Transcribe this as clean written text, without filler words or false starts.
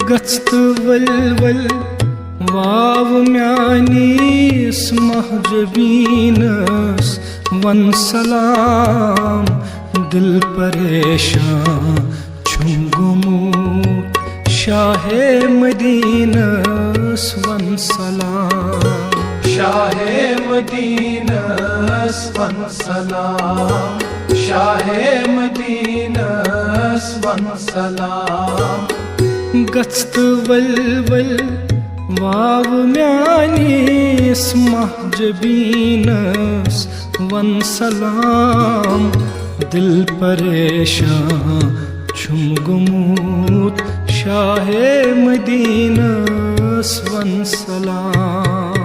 गस्त वल वल वाव म्यानीस महजबीनस वन सलाम दिल परेशान छुम गुमूत शाहे मदीनस वन सलाम शाहे मदीनस वन सलाम शाहे मदीनस वन सलाम गस्त वल वल वाव म्यानीस महजबीनस वन सलाम दिल परेशान छुम गुमूत शाहे मदीनस वन सलाम